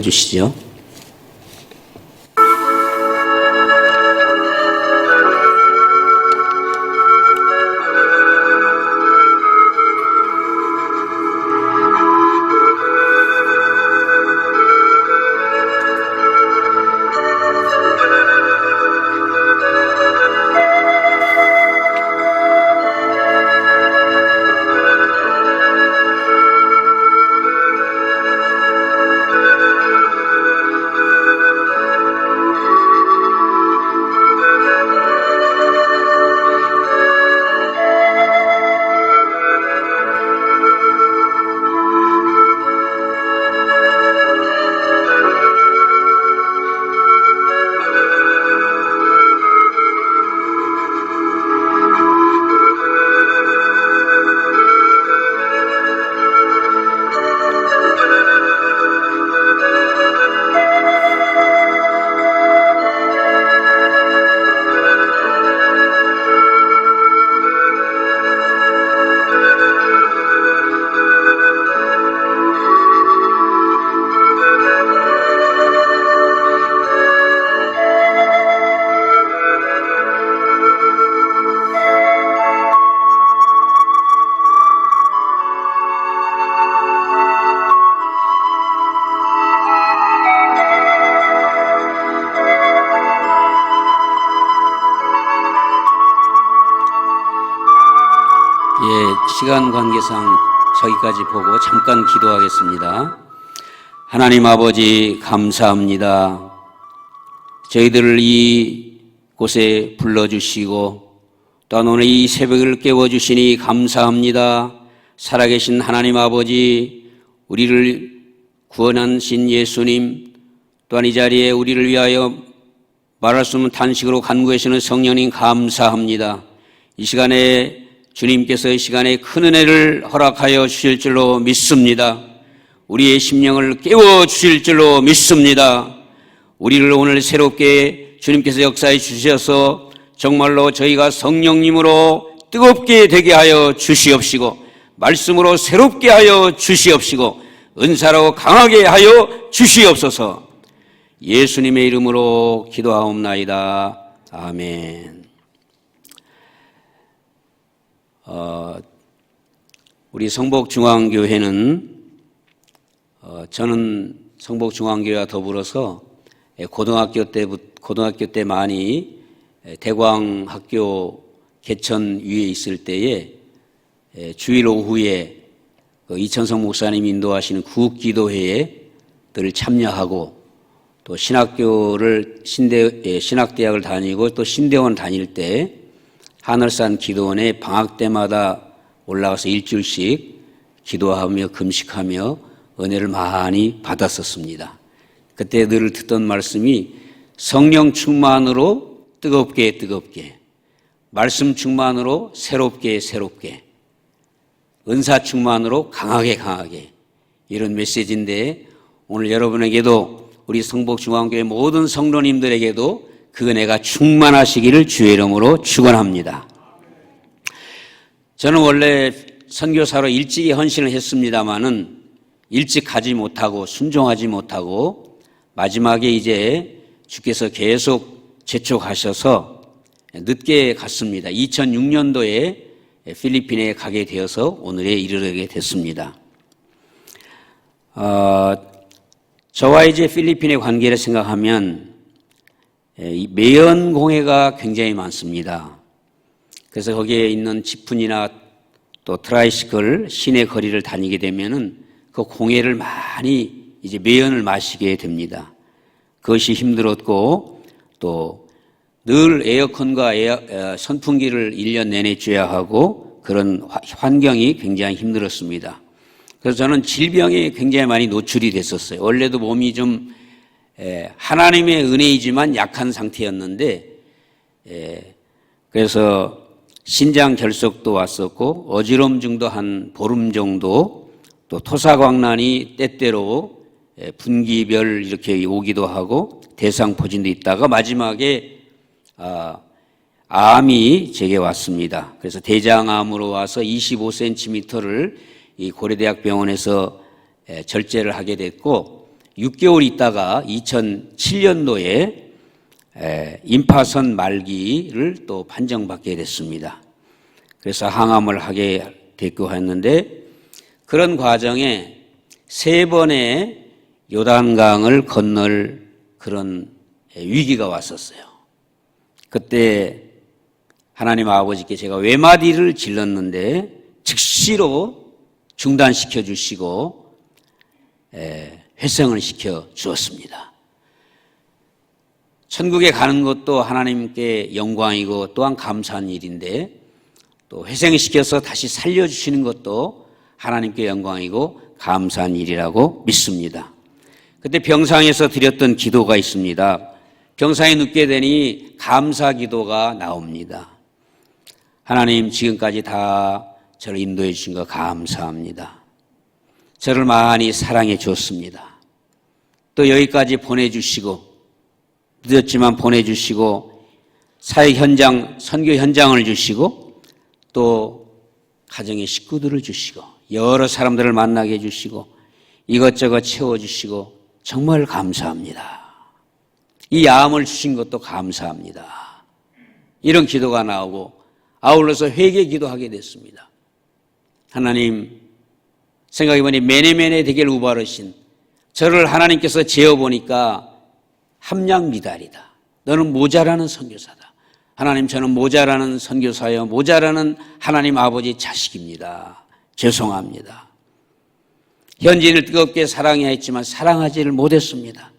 불러주시죠. 시간 관계상 저기까지 보고 잠깐 기도하겠습니다. 하나님 아버지 감사합니다. 저희들을 이곳에 불러주시고 또한 오늘 이 새벽을 깨워주시니 감사합니다. 살아계신 하나님 아버지, 우리를 구원하신 예수님, 또한 이 자리에 우리를 위하여 말할 수 없는 탄식으로 간구하시는 성령님 감사합니다. 이 시간에 주님께서 이 시간에 큰 은혜를 허락하여 주실 줄로 믿습니다. 우리의 심령을 깨워주실 줄로 믿습니다. 우리를 오늘 새롭게 주님께서 역사해 주셔서 정말로 저희가 성령님으로 뜨겁게 되게 하여 주시옵시고, 말씀으로 새롭게 하여 주시옵시고, 은사로 강하게 하여 주시옵소서. 예수님의 이름으로 기도하옵나이다. 아멘. 우리 성복중앙교회는 저는 성복중앙교회와 더불어서 고등학교 때 많이 대광학교 개천 위에 있을 때에 주일 오후에 이천성 목사님 인도하시는 구국기도회에 늘 참여하고, 또 신학교를 신학대학을 다니고 또 신대원 다닐 때 하늘산 기도원에 방학 때마다 올라가서 일주일씩 기도하며 금식하며 은혜를 많이 받았었습니다. 그때 늘 듣던 말씀이 성령 충만으로 뜨겁게 말씀 충만으로 새롭게 은사 충만으로 강하게 이런 메시지인데, 오늘 여러분에게도 우리 성복중앙교회 모든 성도님들에게도 그 은혜가 충만하시기를 주의 이름으로 축원합니다. 저는 원래 선교사로 일찍이 헌신을 했습니다마는 일찍 가지 못하고 순종하지 못하고 마지막에 이제 주께서 계속 재촉하셔서 늦게 갔습니다. 2006년도에 필리핀에 가게 되어서 오늘에 이르게 됐습니다. 저와 이제 필리핀의 관계를 생각하면 이 매연공회가 굉장히 많습니다. 그래서 거기에 있는 지푼이나 또 트라이시클 시내 거리를 다니게 되면은 그 공회를 많이 이제 매연을 마시게 됩니다. 그것이 힘들었고, 또 늘 에어컨과 선풍기를 1년 내내 쬐야 하고 그런 환경이 굉장히 힘들었습니다. 그래서 저는 질병에 굉장히 많이 노출이 됐었어요. 원래도 몸이 좀 하나님의 은혜이지만 약한 상태였는데, 그래서 신장 결석도 왔었고 어지럼증도 한 보름 정도, 또 토사광란이 때때로 분기별 이렇게 오기도 하고 대상포진도 있다가 마지막에 암이 제게 왔습니다. 그래서 대장암으로 와서 25cm를 이 고려대학병원에서 절제를 하게 됐고, 6개월 있다가 2007년도에 임파선 말기를 또 판정받게 됐습니다. 그래서 항암을 하게 됐고 했는데 그런 과정에 3번의 요단강을 건널 그런 위기가 왔었어요. 그때 하나님 아버지께 제가 외마디를 질렀는데 즉시로 중단시켜 주시고 회생을 시켜 주었습니다. 천국에 가는 것도 하나님께 영광이고 또한 감사한 일인데 또 회생시켜서 다시 살려주시는 것도 하나님께 영광이고 감사한 일이라고 믿습니다. 그때 병상에서 드렸던 기도가 있습니다. 병상에 눕게 되니 감사 기도가 나옵니다. 하나님, 지금까지 다 저를 인도해 주신 거 감사합니다. 저를 많이 사랑해 주었습니다. 또 여기까지 보내주시고 늦었지만 보내주시고 사역 현장, 선교 현장을 주시고 또 가정의 식구들을 주시고 여러 사람들을 만나게 해주시고 이것저것 채워주시고 정말 감사합니다. 이 야함을 주신 것도 감사합니다. 이런 기도가 나오고 아울러서 회개 기도하게 됐습니다. 하나님, 생각해보니 메네메네 되길 우바르신 저를 하나님께서 재어보니까 함량미달이다. 너는 모자라는 선교사다. 하나님, 저는 모자라는 선교사여 모자라는 하나님 아버지 자식입니다. 죄송합니다. 현지인을 뜨겁게 사랑해야 했지만 사랑하지를 못했습니다.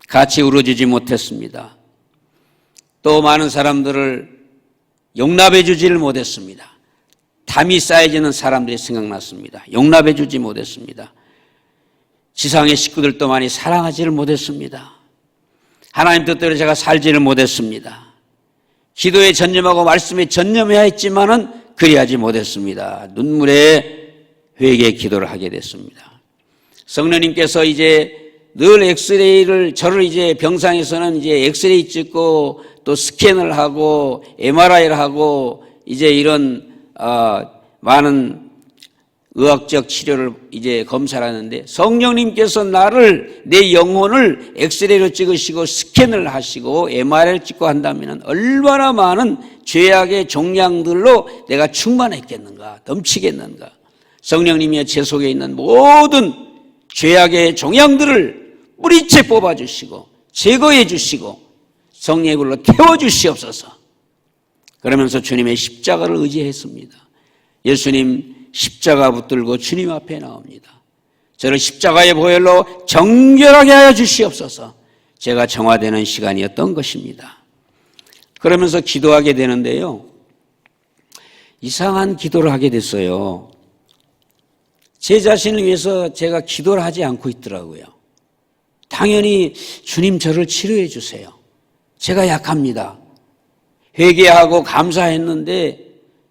같이 울어주지 못했습니다. 또 많은 사람들을 용납해 주지를 못했습니다. 담이 쌓여지는 사람들이 생각났습니다. 용납해 주지 못했습니다. 지상의 식구들도 많이 사랑하지를 못했습니다. 하나님 뜻대로 제가 살지를 못했습니다. 기도에 전념하고 말씀에 전념해야 했지만은 그리하지 못했습니다. 눈물에 회개 기도를 하게 됐습니다. 성령님께서 이제 늘 엑스레이를, 저를 이제 병상에서는 이제 엑스레이 찍고 또 스캔을 하고 MRI를 하고 이제 이런 많은 의학적 치료를 이제 검사를 하는데 성령님께서 나를, 내 영혼을 엑스레이로 찍으시고 스캔을 하시고 MRI를 찍고 한다면 얼마나 많은 죄악의 종량들로 내가 충만했겠는가, 넘치겠는가. 성령님이 제 속에 있는 모든 죄악의 종양들을 뿌리채 뽑아주시고 제거해 주시고 성령의 불로 태워주시옵소서. 그러면서 주님의 십자가를 의지했습니다. 예수님 십자가 붙들고 주님 앞에 나옵니다. 저를 십자가의 보혈로 정결하게 하여 주시옵소서. 제가 정화되는 시간이었던 것입니다. 그러면서 기도하게 되는데요, 이상한 기도를 하게 됐어요. 제 자신을 위해서 제가 기도를 하지 않고 있더라고요. 당연히 주님 저를 치료해 주세요. 제가 약합니다. 회개하고 감사했는데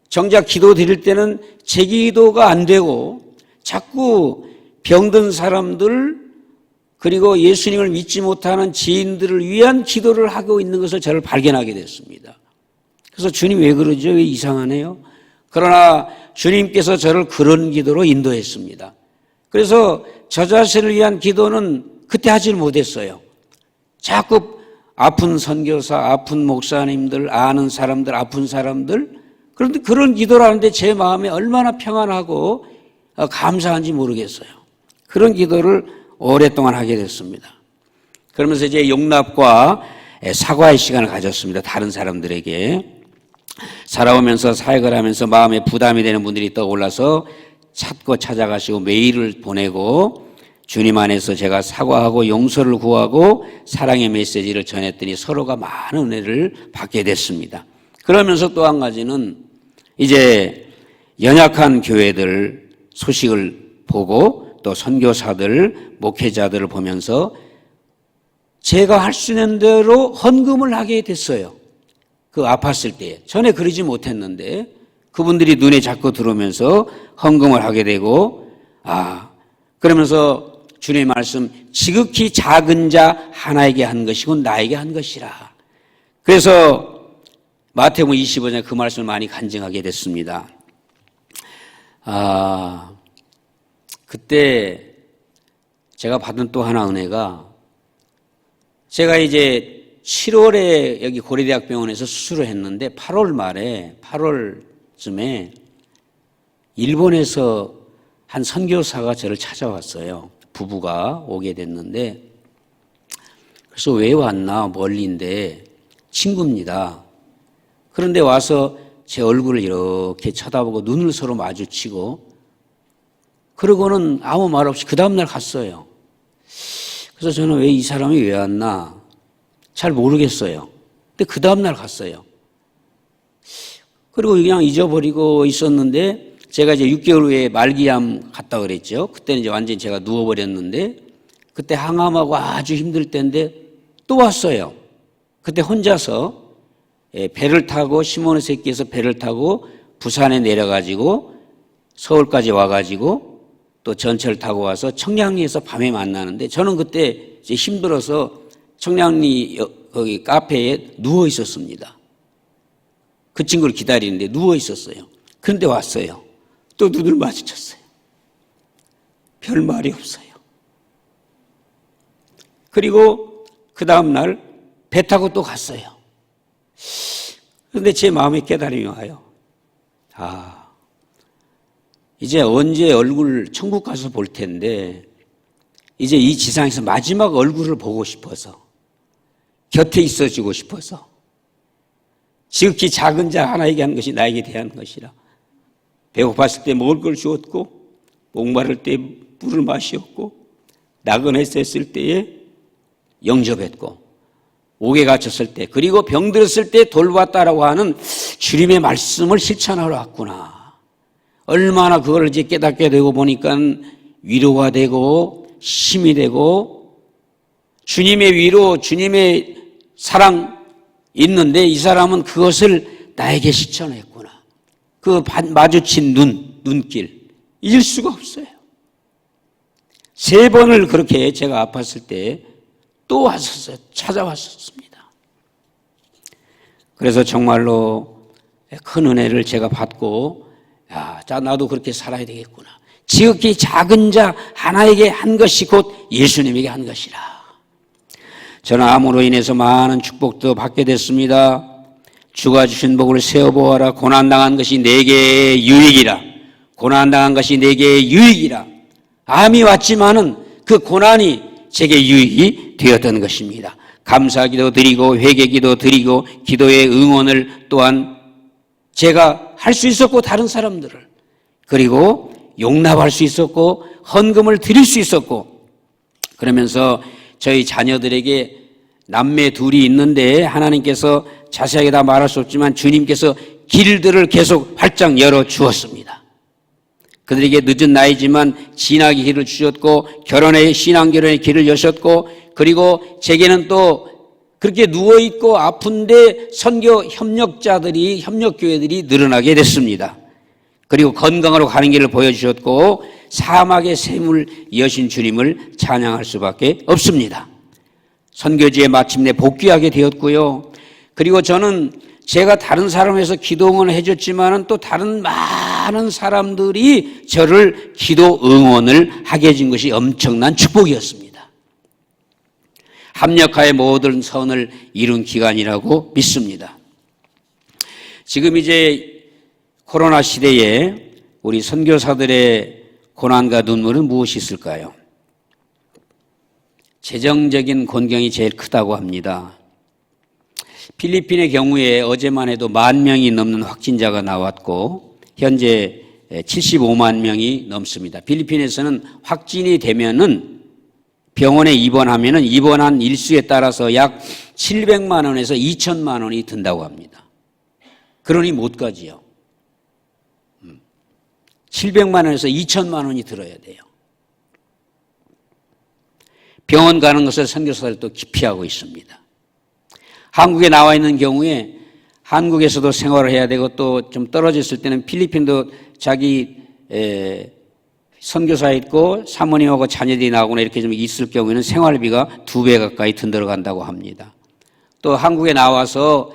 정작 기도 드릴 때는 제 기도가 안 되고 자꾸 병든 사람들 그리고 예수님을 믿지 못하는 지인들을 위한 기도를 하고 있는 것을 저를 발견하게 됐습니다. 그래서 주님 왜 그러죠? 왜 이상하네요? 그러나 주님께서 저를 그런 기도로 인도했습니다. 그래서 저 자신을 위한 기도는 그때 하질 못했어요. 자꾸 아픈 선교사, 아픈 목사님들, 아는 사람들, 아픈 사람들, 그런데 그런 기도를 하는데 제 마음에 얼마나 평안하고 감사한지 모르겠어요. 그런 기도를 오랫동안 하게 됐습니다. 그러면서 이제 용납과 사과의 시간을 가졌습니다. 다른 사람들에게. 살아오면서 사역을 하면서 마음에 부담이 되는 분들이 떠올라서 찾고 찾아가시고 메일을 보내고 주님 안에서 제가 사과하고 용서를 구하고 사랑의 메시지를 전했더니 서로가 많은 은혜를 받게 됐습니다. 그러면서 또 한 가지는 이제 연약한 교회들 소식을 보고 또 선교사들, 목회자들을 보면서 제가 할 수 있는 대로 헌금을 하게 됐어요. 그 아팠을 때. 전에 그러지 못했는데 그분들이 눈에 자꾸 들어오면서 헌금을 하게 되고, 그러면서 주님의 말씀, 지극히 작은 자 하나에게 한 것이고 나에게 한 것이라. 그래서 마태복음 25장 그 말씀을 많이 간증하게 됐습니다. 그때 제가 받은 또 하나 은혜가 제가 이제 7월에 여기 고려대학병원에서 수술을 했는데 8월 말에 8월쯤에 일본에서 한 선교사가 저를 찾아왔어요. 부부가 오게 됐는데 그래서 왜 왔나 멀리인데 친구입니다. 그런데 와서 제 얼굴을 이렇게 쳐다보고 눈을 서로 마주치고 그러고는 아무 말 없이 그 다음날 갔어요. 그래서 저는 왜 이 사람이 왜 왔나 잘 모르겠어요. 근데 그 다음날 갔어요. 그리고 그냥 잊어버리고 있었는데 제가 이제 6개월 후에 말기암 갔다 그랬죠. 그때는 이제 완전히 제가 누워버렸는데 그때 항암하고 아주 힘들 때인데 또 왔어요. 그때 혼자서 배를 타고 시모노세키에서 배를 타고 부산에 내려가지고 서울까지 와가지고 또 전철 타고 와서 청량리에서 밤에 만나는데 저는 그때 이제 힘들어서 청량리 거기 카페에 누워 있었습니다. 그 친구를 기다리는데 누워 있었어요. 그런데 왔어요. 또 눈을 마주쳤어요. 별 말이 없어요. 그리고 그 다음날 배 타고 또 갔어요. 그런데 제 마음에 깨달음이 와요. 이제 언제 얼굴 천국 가서 볼 텐데 이제 이 지상에서 마지막 얼굴을 보고 싶어서 곁에 있어주고 싶어서 지극히 작은 자 하나에게 한 것이 나에게 대한 것이라. 배고팠을 때 먹을 걸 주었고 목마를 때 물을 마시었고 나그네했을 때에 영접했고 옥에 갇혔을 때 그리고 병들었을 때 돌봤다라고 하는 주님의 말씀을 실천하러 왔구나. 얼마나 그걸 이제 깨닫게 되고 보니까 위로가 되고 힘이 되고 주님의 위로 주님의 사랑 있는데 이 사람은 그것을 나에게 실천했구나. 그 마주친 눈길 잊을 수가 없어요. 3번을 그렇게 제가 아팠을 때 또 왔었어요. 찾아왔었습니다. 그래서 정말로 큰 은혜를 제가 받고 자 나도 그렇게 살아야 되겠구나. 지극히 작은 자 하나에게 한 것이 곧 예수님에게 한 것이라. 저는 암으로 인해서 많은 축복도 받게 됐습니다. 주가 주신 복을 세어보아라. 고난당한 것이 내게 유익이라. 고난당한 것이 내게 유익이라. 암이 왔지만은 그 고난이 제게 유익이 되었던 것입니다. 감사기도 드리고 회개기도 드리고 기도의 응원을 또한 제가 할 수 있었고 다른 사람들을 그리고 용납할 수 있었고 헌금을 드릴 수 있었고 그러면서 저희 자녀들에게 남매 둘이 있는데 하나님께서 자세하게 다 말할 수 없지만 주님께서 길들을 계속 활짝 열어 주었습니다. 그들에게 늦은 나이지만 진학의 길을 주셨고 결혼의 신앙결혼의 길을 여셨고 그리고 제게는 또 그렇게 누워있고 아픈데 선교 협력자들이 협력교회들이 늘어나게 됐습니다. 그리고 건강으로 가는 길을 보여주셨고 사막의 샘을 여신 주님을 찬양할 수밖에 없습니다. 선교지에 마침내 복귀하게 되었고요. 그리고 저는 제가 다른 사람에서 기도 응원을 해줬지만은 또 다른 많은 사람들이 저를 기도 응원을 하게 해준 것이 엄청난 축복이었습니다. 합력하여 모든 선을 이룬 기간이라고 믿습니다. 지금 이제 코로나 시대에 우리 선교사들의 고난과 눈물은 무엇이 있을까요? 재정적인 곤경이 제일 크다고 합니다. 필리핀의 경우에 어제만 해도 10,000명이 넘는 확진자가 나왔고 현재 75만 명이 넘습니다. 필리핀에서는 확진이 되면은 병원에 입원하면은 입원한 일수에 따라서 약 700만 원에서 2천만 원이 든다고 합니다. 그러니 못 가지요. 700만 원에서 2천만 원이 들어야 돼요. 병원 가는 것을 선교사들도 기피하고 있습니다. 한국에 나와 있는 경우에 한국에서도 생활을 해야 되고 또 좀 떨어졌을 때는 필리핀도 자기 선교사 있고 사모님하고 자녀들이 나오거나 이렇게 좀 있을 경우에는 생활비가 2배 가까이 들어간다고 합니다. 또 한국에 나와서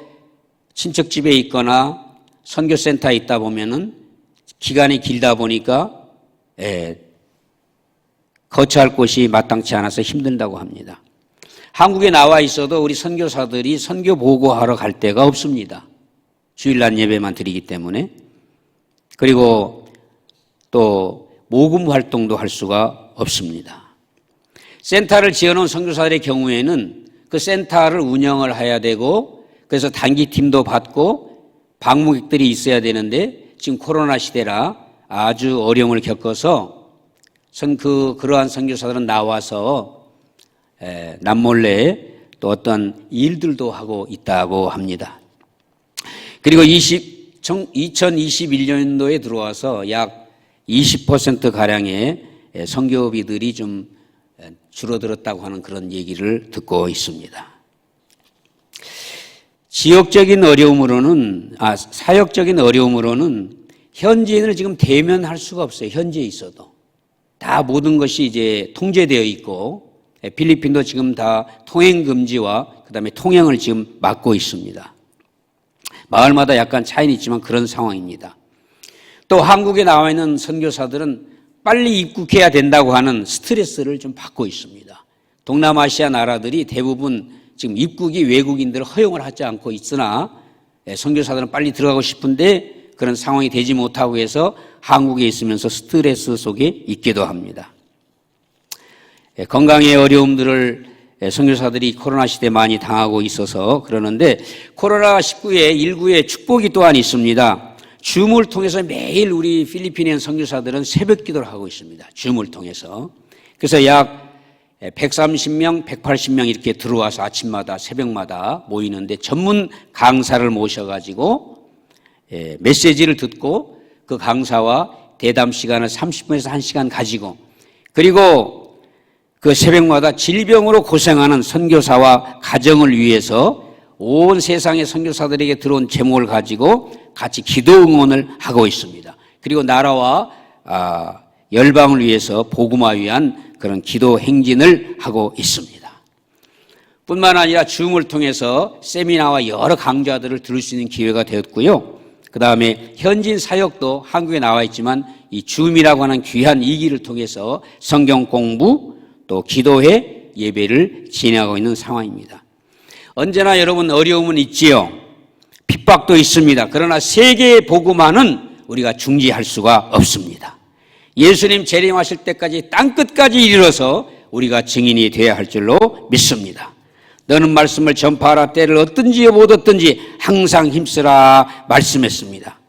친척집에 있거나 선교센터에 있다 보면은 기간이 길다 보니까 거처할 곳이 마땅치 않아서 힘든다고 합니다. 한국에 나와 있어도 우리 선교사들이 선교 보고하러 갈 데가 없습니다. 주일날 예배만 드리기 때문에. 그리고 또 모금 활동도 할 수가 없습니다. 센터를 지어놓은 선교사들의 경우에는 그 센터를 운영을 해야 되고 그래서 단기팀도 받고 방문객들이 있어야 되는데 지금 코로나 시대라 아주 어려움을 겪어서 그러한 선교사들은 나와서 남몰래 또 어떤 일들도 하고 있다고 합니다. 그리고 2021년도에 들어와서 약 20%가량의 선교비들이 좀 줄어들었다고 하는 그런 얘기를 듣고 있습니다. 사역적인 어려움으로는 현지인을 지금 대면할 수가 없어요. 현지에 있어도. 다 모든 것이 이제 통제되어 있고 필리핀도 지금 다 통행 금지와 그다음에 통행을 지금 막고 있습니다. 마을마다 약간 차이는 있지만 그런 상황입니다. 또 한국에 나와 있는 선교사들은 빨리 입국해야 된다고 하는 스트레스를 좀 받고 있습니다. 동남아시아 나라들이 대부분 지금 입국이 외국인들을 허용을 하지 않고 있으나 선교사들은 빨리 들어가고 싶은데 그런 상황이 되지 못하고 해서 한국에 있으면서 스트레스 속에 있기도 합니다. 건강의 어려움들을 선교사들이 코로나 시대에 많이 당하고 있어서 그러는데 코로나19의 축복이 또한 있습니다. 줌을 통해서 매일 우리 필리핀인 선교사들은 새벽 기도를 하고 있습니다. 줌을 통해서. 그래서 약 130명, 180명 이렇게 들어와서 아침마다 새벽마다 모이는데 전문 강사를 모셔가지고 메시지를 듣고 그 강사와 대담 시간을 30분에서 1시간 가지고 그리고 그 새벽마다 질병으로 고생하는 선교사와 가정을 위해서 온 세상의 선교사들에게 들어온 제목을 가지고 같이 기도 응원을 하고 있습니다. 그리고 나라와 열방을 위해서 복음화 위한 그런 기도 행진을 하고 있습니다. 뿐만 아니라 줌을 통해서 세미나와 여러 강좌들을 들을 수 있는 기회가 되었고요. 그 다음에 현지인 사역도 한국에 나와 있지만 이 줌이라고 하는 귀한 이기를 통해서 성경 공부 또 기도회 예배를 진행하고 있는 상황입니다. 언제나 여러분 어려움은 있지요. 핍박도 있습니다. 그러나 세계의 복음화는 우리가 중지할 수가 없습니다. 예수님 재림하실 때까지 땅끝까지 이르러서 우리가 증인이 되어야 할 줄로 믿습니다. 너는 말씀을 전파하라. 때를 얻든지 못 얻든지 항상 힘쓰라 말씀했습니다.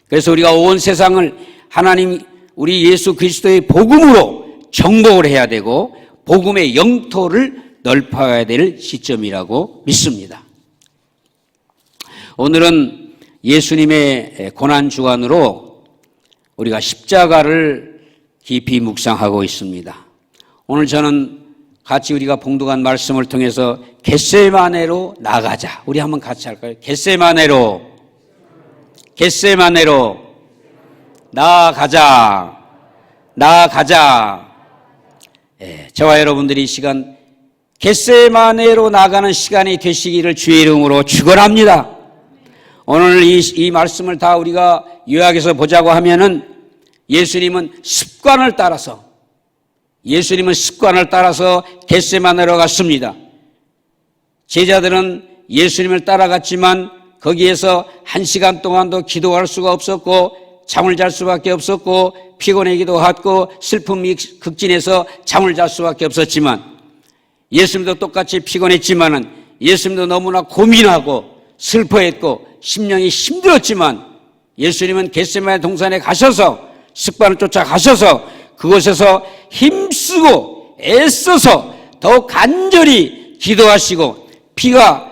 그래서 우리가 온 세상을 하나님 우리 예수 그리스도의 복음으로 정복을 해야 되고 복음의 영토를 넓혀야 될 시점이라고 믿습니다. 오늘은 예수님의 고난주간으로 우리가 십자가를 깊이 묵상하고 있습니다. 오늘 저는 같이 우리가 봉독한 말씀을 통해서 겟세마네로 나가자. 우리 한번 같이 할까요? 겟세마네로 나가자. 저와 여러분들이 이 시간 겟세마네로 나가는 시간이 되시기를 주의 이름으로 축원합니다. 오늘 이 말씀을 다 우리가 요약해서 보자고 하면은 예수님은 습관을 따라서 겟세마네로 갔습니다. 제자들은 예수님을 따라갔지만 거기에서 1시간 동안도 기도할 수가 없었고 잠을 잘 수밖에 없었고 피곤하기도 하고 슬픔이 극진해서 잠을 잘 수밖에 없었지만 예수님도 똑같이 피곤했지만은 예수님도 너무나 고민하고 슬퍼했고 심령이 힘들었지만 예수님은 겟세마네 동산에 가셔서 습관을 쫓아 가셔서 그곳에서 힘쓰고 애써서 더욱 간절히 기도하시고 피땀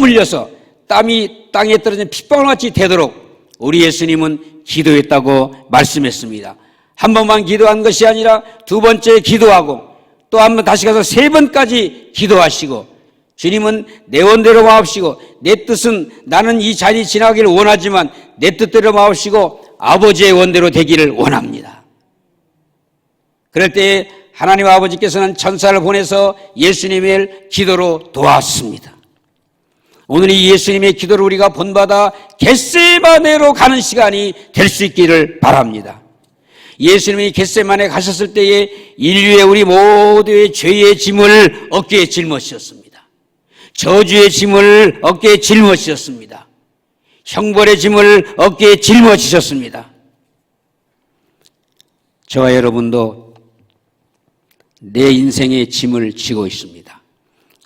흘려서 땀이 땅에 떨어진 핏방울같이 되도록 우리 예수님은 기도했다고 말씀했습니다. 한 번만 기도한 것이 아니라 두 번째 기도하고 또 한 번 다시 가서 3번까지 기도하시고 주님은 내 원대로 마옵시고 내 뜻은 나는 이 자리 지나기를 원하지만 내 뜻대로 마옵시고 아버지의 원대로 되기를 원합니다. 그럴 때 하나님 아버지께서는 천사를 보내서 예수님의 기도로 도왔습니다. 오늘 이 예수님의 기도를 우리가 본받아 겟세마네로 가는 시간이 될 수 있기를 바랍니다. 예수님이 겟세마네 가셨을 때에 인류의 우리 모두의 죄의 짐을 어깨에 짊어지셨습니다. 저주의 짐을 어깨에 짊어지셨습니다. 형벌의 짐을 어깨에 짊어지셨습니다. 저와 여러분도 내 인생의 짐을 지고 있습니다.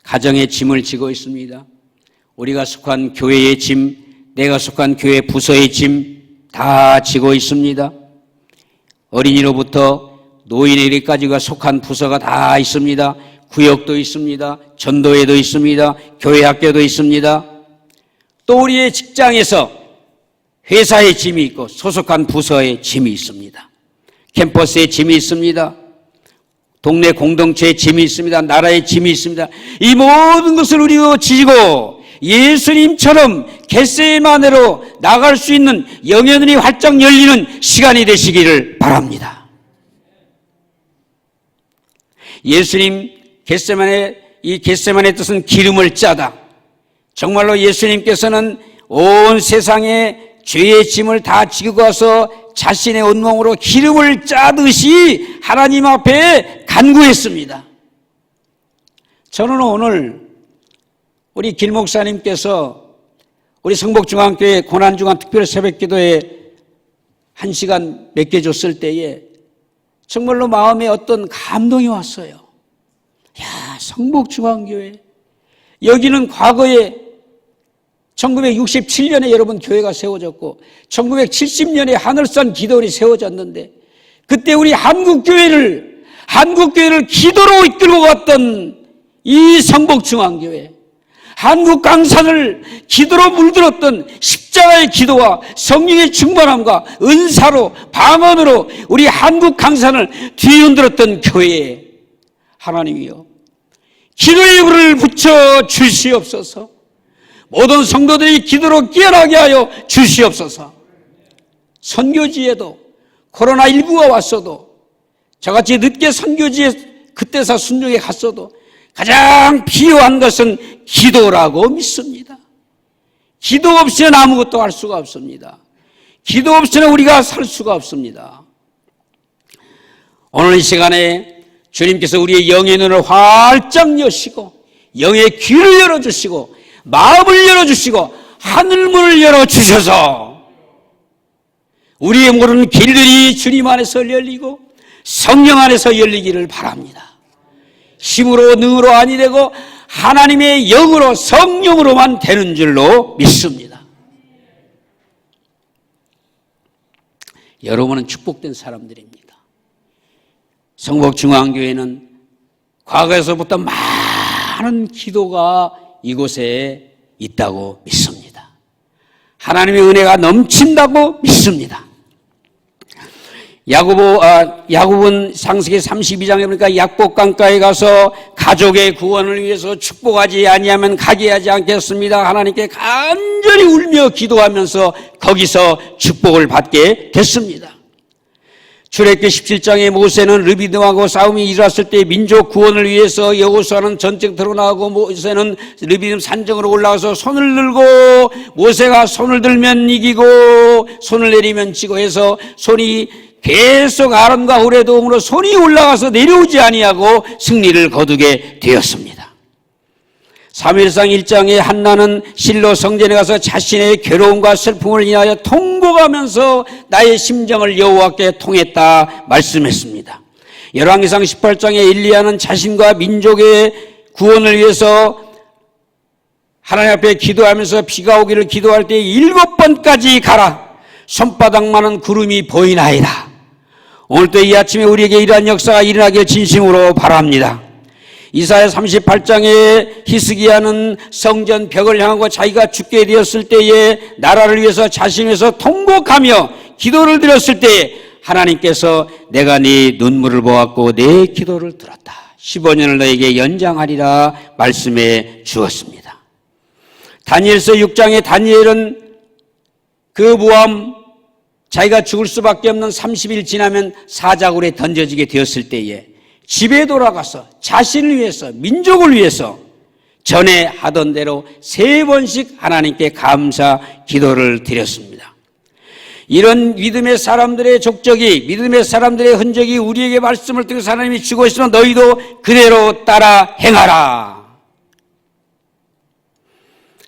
가정의 짐을 지고 있습니다. 우리가 속한 교회의 짐, 내가 속한 교회 부서의 짐 다 지고 있습니다. 어린이로부터 노인에 이르기까지가 속한 부서가 다 있습니다. 구역도 있습니다. 전도회도 있습니다. 교회 학교도 있습니다. 또 우리의 직장에서 회사의 짐이 있고 소속한 부서의 짐이 있습니다. 캠퍼스의 짐이 있습니다. 동네 공동체의 짐이 있습니다. 나라의 짐이 있습니다. 이 모든 것을 우리가 지고 예수님처럼 겟세마네로 나갈 수 있는 영의 눈이 활짝 열리는 시간이 되시기를 바랍니다. 예수님 이 겟세마네의 뜻은 기름을 짜다. 정말로 예수님께서는 온 세상의 죄의 짐을 다 지고 가서 자신의 온몸으로 기름을 짜듯이 하나님 앞에 간구했습니다. 저는 오늘 우리 김 목사님께서 우리 성복중앙교회 고난중앙 특별 새벽기도에 1시간 맡겨줬을 때에 정말로 마음에 어떤 감동이 왔어요. 야, 성복중앙교회 여기는 과거에 1967년에 여러분 교회가 세워졌고 1970년에 하늘산 기도원이 세워졌는데 그때 우리 한국교회를 기도로 이끌고 갔던 이 성복중앙교회, 한국 강산을 기도로 물들었던 십자가의 기도와 성령의 충만함과 은사로 방언으로 우리 한국 강산을 뒤흔들었던 교회에 하나님이여 기도의 불을 붙여 주시옵소서. 모든 성도들이 기도로 깨어나게 하여 주시옵소서. 선교지에도 코로나19가 왔어도 저같이 늦게 선교지에 그때서 순종에 갔어도 가장 필요한 것은 기도라고 믿습니다. 기도 없이는 아무것도 할 수가 없습니다. 기도 없이는 우리가 살 수가 없습니다. 오늘 이 시간에 주님께서 우리의 영의 눈을 활짝 여시고 영의 귀를 열어주시고 마음을 열어주시고 하늘문을 열어주셔서 우리의 모르는 길들이 주님 안에서 열리고 성령 안에서 열리기를 바랍니다. 힘으로 능으로 아니 되고 하나님의 영으로 성령으로만 되는 줄로 믿습니다. 여러분은 축복된 사람들입니다. 성복중앙교회는 과거에서부터 많은 기도가 이곳에 있다고 믿습니다. 하나님의 은혜가 넘친다고 믿습니다. 야고보는 창세기 32장에 보니까 약복 강가에 가서 가족의 구원을 위해서 축복하지 아니하면 가게 하지 않겠습니다. 하나님께 간절히 울며 기도하면서 거기서 축복을 받게 됐습니다. 출애굽기 17장에 모세는 르비딤하고 싸움이 일어났을 때 민족 구원을 위해서 여호수아는 전쟁터로 나가고 모세는 르비딤 산정으로 올라가서 손을 들고 모세가 손을 들면 이기고 손을 내리면 지고 해서 손이 계속 아론과 홀의 도움으로 손이 올라가서 내려오지 아니하고 승리를 거두게 되었습니다. 사무엘상 1장에 한나는 실로 성전에 가서 자신의 괴로움과 슬픔을 인하여 통곡하면서 나의 심정을 여호와께 통했다 말씀했습니다. 열왕기상 18장에 엘리야는 자신과 민족의 구원을 위해서 하나님 앞에 기도하면서 비가 오기를 기도할 때 7번까지 가라 손바닥만한 구름이 보이나이다. 오늘도 이 아침에 우리에게 이러한 역사가 일어나길 진심으로 바랍니다. 이사야 38장에 히스기야는 성전 벽을 향하고 자기가 죽게 되었을 때에 나라를 위해서 자신에서 통곡하며 기도를 드렸을 때에 하나님께서 내가 네 눈물을 보았고 내 기도를 들었다. 15년을 너에게 연장하리라 말씀해 주었습니다. 다니엘서 6장에 다니엘은 그 모함 자기가 죽을 수밖에 없는 30일 지나면 사자굴에 던져지게 되었을 때에 집에 돌아가서 자신을 위해서 민족을 위해서 전에 하던 대로 3번씩 하나님께 감사 기도를 드렸습니다. 이런 믿음의 사람들의 족적이, 믿음의 사람들의 흔적이 우리에게 말씀을 통해서 하나님이 주고 있으면 너희도 그대로 따라 행하라.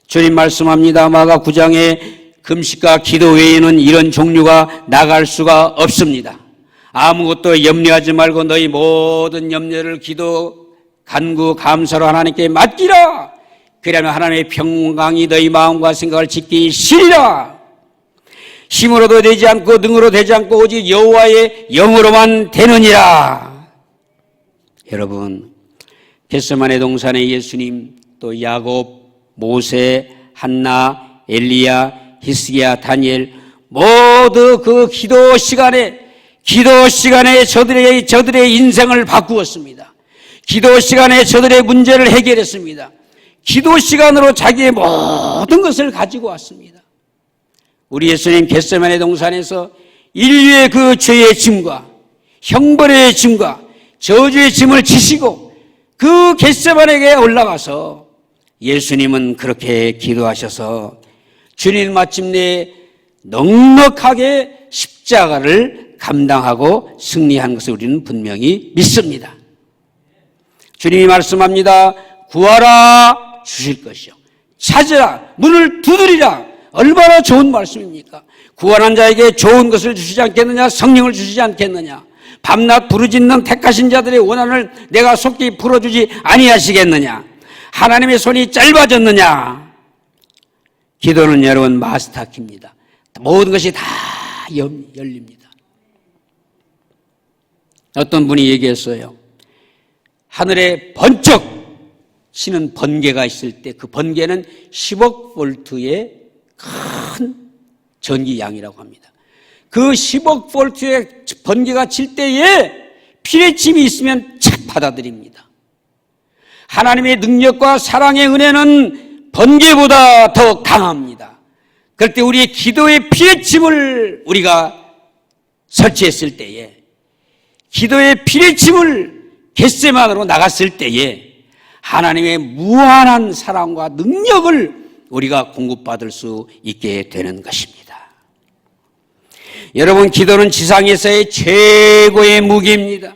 주님 말씀합니다. 마가 9장에 금식과 기도 외에는 이런 종류가 나갈 수가 없습니다. 아무것도 염려하지 말고 너희 모든 염려를 기도, 간구, 감사로 하나님께 맡기라. 그러면 하나님의 평강이 너희 마음과 생각을 지키기 쉬리라. 힘으로도 되지 않고 능으로 되지 않고 오직 여호와의 영으로만 되느니라. 여러분, 겟세마네 동산의 예수님, 또 야곱, 모세, 한나, 엘리야, 히스기야, 다니엘 모두 그 기도 시간에 저들의 인생을 바꾸었습니다. 기도 시간에 저들의 문제를 해결했습니다. 기도 시간으로 자기의 모든 것을 가지고 왔습니다. 우리 예수님 겟세마네 동산에서 인류의 그 죄의 짐과 형벌의 짐과 저주의 짐을 지시고 그 겟세마네에 올라가서 예수님은 그렇게 기도하셔서 주님 마침내 넉넉하게 십자가를 감당하고 승리한 것을 우리는 분명히 믿습니다. 주님이 말씀합니다. 구하라 주실 것이요, 찾으라 문을 두드리라. 얼마나 좋은 말씀입니까? 구원한 자에게 좋은 것을 주시지 않겠느냐? 성령을 주시지 않겠느냐? 밤낮 부르짖는 택하신 자들의 원한을 내가 속히 풀어주지 아니하시겠느냐? 하나님의 손이 짧아졌느냐? 기도는 여러분 마스터키입니다. 모든 것이 다 열립니다. 어떤 분이 얘기했어요. 하늘에 번쩍 치는 번개가 있을 때 그 번개는 10억 볼트의 큰 전기 양이라고 합니다. 그 10억 볼트의 번개가 칠 때에 피레침이 있으면 착 받아들입니다. 하나님의 능력과 사랑의 은혜는 번개보다 더 강합니다. 그럴 때 우리의 기도의 피레침을 우리가 설치했을 때에, 기도의 피레침을 겟세마네로 나갔을 때에 하나님의 무한한 사랑과 능력을 우리가 공급받을 수 있게 되는 것입니다. 여러분, 기도는 지상에서의 최고의 무기입니다.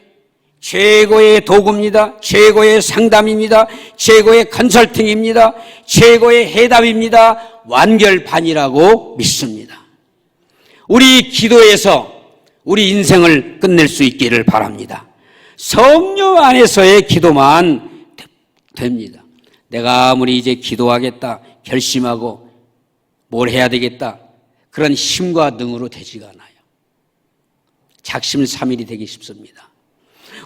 최고의 도구입니다. 최고의 상담입니다. 최고의 컨설팅입니다. 최고의 해답입니다. 완결판이라고 믿습니다. 우리 기도에서 우리 인생을 끝낼 수 있기를 바랍니다. 성령 안에서의 기도만 됩니다. 내가 아무리 이제 기도하겠다 결심하고 뭘 해야 되겠다 그런 힘과 능으로 되지가 않아요. 작심삼일이 되기 쉽습니다.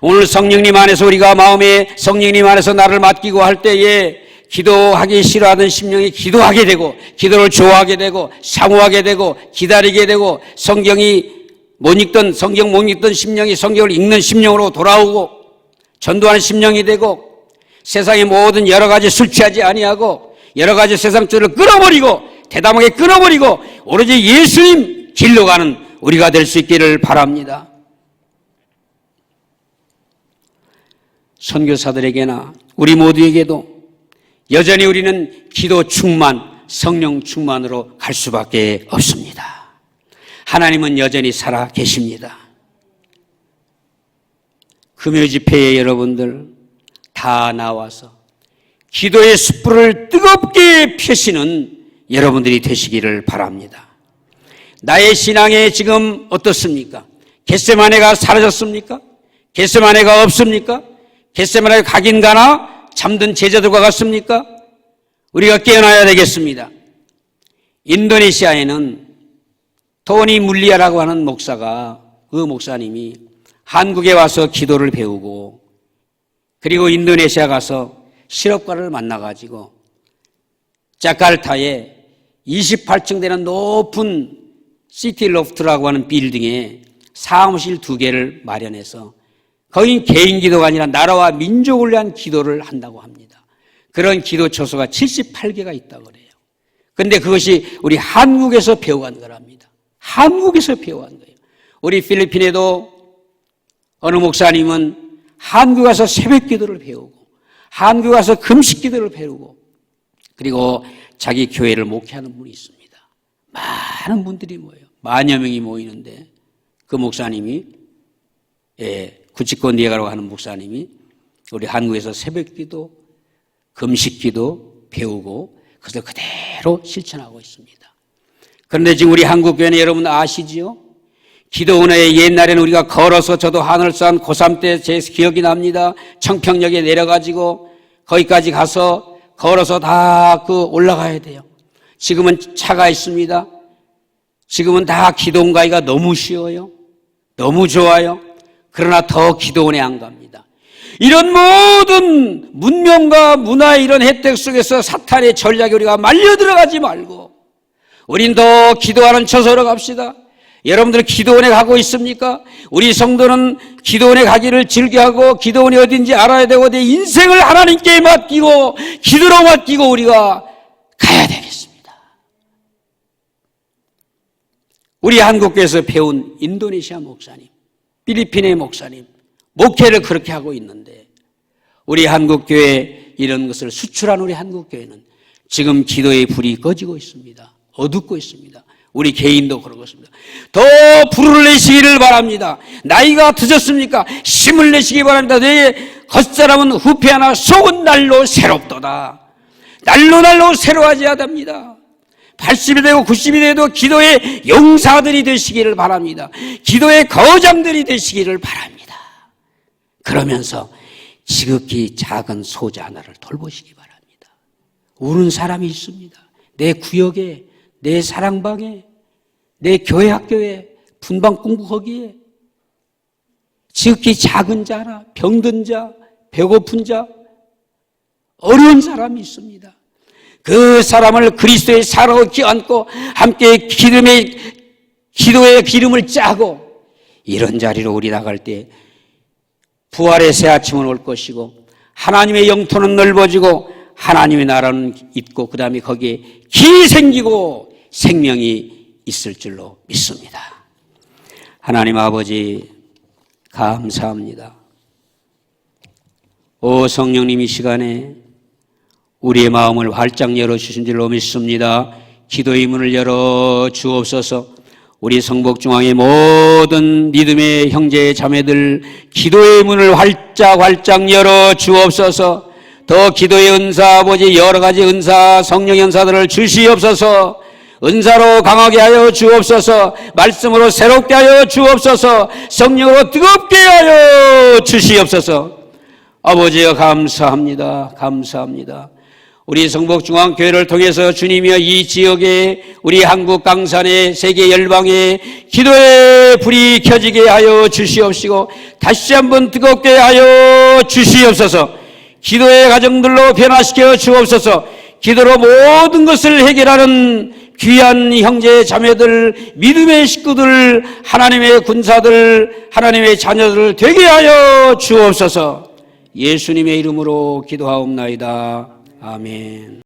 오늘 성령님 안에서 우리가 마음에 성령님 안에서 나를 맡기고 할 때에 기도하기 싫어하던 심령이 기도하게 되고, 기도를 좋아하게 되고, 사모하게 되고, 기다리게 되고, 성경 못 읽던 심령이 성경을 읽는 심령으로 돌아오고, 전도하는 심령이 되고, 세상의 모든 여러 가지 술 취하지 아니하고 여러 가지 세상줄을 끊어버리고 대담하게 끊어버리고 오로지 예수님 길로 가는 우리가 될 수 있기를 바랍니다. 선교사들에게나 우리 모두에게도 여전히 우리는 기도 충만, 성령 충만으로 갈 수밖에 없습니다. 하나님은 여전히 살아 계십니다. 금요 집회에 여러분들 다 나와서 기도의 숯불을 뜨겁게 펴시는 여러분들이 되시기를 바랍니다. 나의 신앙에 지금 어떻습니까? 겟세마네가 사라졌습니까? 겟세마네가 없습니까? 겟세마네가 가긴 가나 잠든 제자들과 같습니까? 우리가 깨어나야 되겠습니다. 인도네시아에는 토니 물리아라고 하는 목사님이 한국에 와서 기도를 배우고 그리고 인도네시아 가서 실업가를 만나가지고 자카르타에 28층 되는 높은 시티 로프트라고 하는 빌딩에 사무실 2개를 마련해서 거긴 개인 기도가 아니라 나라와 민족을 위한 기도를 한다고 합니다. 그런 기도 처소가 78개가 있다고 그래요. 그런데 그것이 우리 한국에서 배워간 거랍니다. 한국에서 배워간 거예요. 우리 필리핀에도 어느 목사님은 한국에 가서 새벽 기도를 배우고 한국에 가서 금식 기도를 배우고 그리고 자기 교회를 목회하는 분이 있습니다. 많은 분들이 모여요. 만여 명이 모이는데 그 목사님이 구치권리에가라고 하는 목사님이 우리 한국에서 새벽기도, 금식기도 배우고 그것을 그대로 실천하고 있습니다. 그런데 지금 우리 한국교회는 여러분 아시지요? 기도원에 옛날에는 우리가 걸어서 저도 하늘산 고3 때 제 기억이 납니다. 청평역에 내려가지고 거기까지 가서 걸어서 다 올라가야 돼요. 지금은 차가 있습니다. 지금은 다 기도원 가기가 너무 쉬워요. 너무 좋아요. 그러나 더 기도원에 안 갑니다. 이런 모든 문명과 문화의 이런 혜택 속에서 사탄의 전략에 우리가 말려 들어가지 말고 우린 더 기도하는 처소로 갑시다. 여러분들 기도원에 가고 있습니까? 우리 성도는 기도원에 가기를 즐겨하고 기도원이 어딘지 알아야 되고 내 인생을 하나님께 맡기고 기도로 맡기고 우리가 가야 되겠습니다. 우리 한국교회에서 배운 인도네시아 목사님, 필리핀의 목사님 목회를 그렇게 하고 있는데 우리 한국교회 이런 것을 수출한 우리 한국교회는 지금 기도의 불이 꺼지고 있습니다. 어둡고 있습니다. 우리 개인도 그러고 있습니다. 더 불을 내시기를 바랍니다. 나이가 드셨습니까? 힘을 내시기 바랍니다. 내 겉사람은 후패하나 속은 날로 새롭도다. 날로 새로워져야 합니다. 80이 되고 90이 돼도 기도의 용사들이 되시기를 바랍니다. 기도의 거장들이 되시기를 바랍니다. 그러면서 지극히 작은 소자 하나를 돌보시기 바랍니다. 우는 사람이 있습니다. 내 구역에, 내 사랑방에, 내 교회 학교에, 분방공부 거기에 지극히 작은 자나 병든 자, 배고픈 자, 어려운 사람이 있습니다. 그 사람을 그리스도의 사랑으로 껴안고 함께 기도의 기름을 짜고 이런 자리로 우리 나갈 때 부활의 새 아침은 올 것이고 하나님의 영토는 넓어지고 하나님의 나라는 있고 그 다음에 거기에 길이 생기고 생명이 있을 줄로 믿습니다. 하나님 아버지 감사합니다. 오 성령님 이 시간에 우리의 마음을 활짝 열어주신 줄로 믿습니다. 기도의 문을 열어 주옵소서. 우리 성북중앙의 모든 믿음의 형제 자매들 기도의 문을 활짝 열어 주옵소서. 더 기도의 은사 아버지 여러 가지 은사 성령 연사들을 주시옵소서. 은사로 강하게 하여 주옵소서. 말씀으로 새롭게 하여 주옵소서. 성령으로 뜨겁게 하여 주시옵소서. 아버지여 감사합니다. 감사합니다. 우리 성북중앙교회를 통해서 주님이여 이 지역에 우리 한국 강산에 세계 열방에 기도의 불이 켜지게 하여 주시옵시고 다시 한번 뜨겁게 하여 주시옵소서. 기도의 가정들로 변화시켜 주옵소서. 기도로 모든 것을 해결하는 귀한 형제 자매들 믿음의 식구들 하나님의 군사들 하나님의 자녀들 되게 하여 주옵소서. 예수님의 이름으로 기도하옵나이다. 아멘.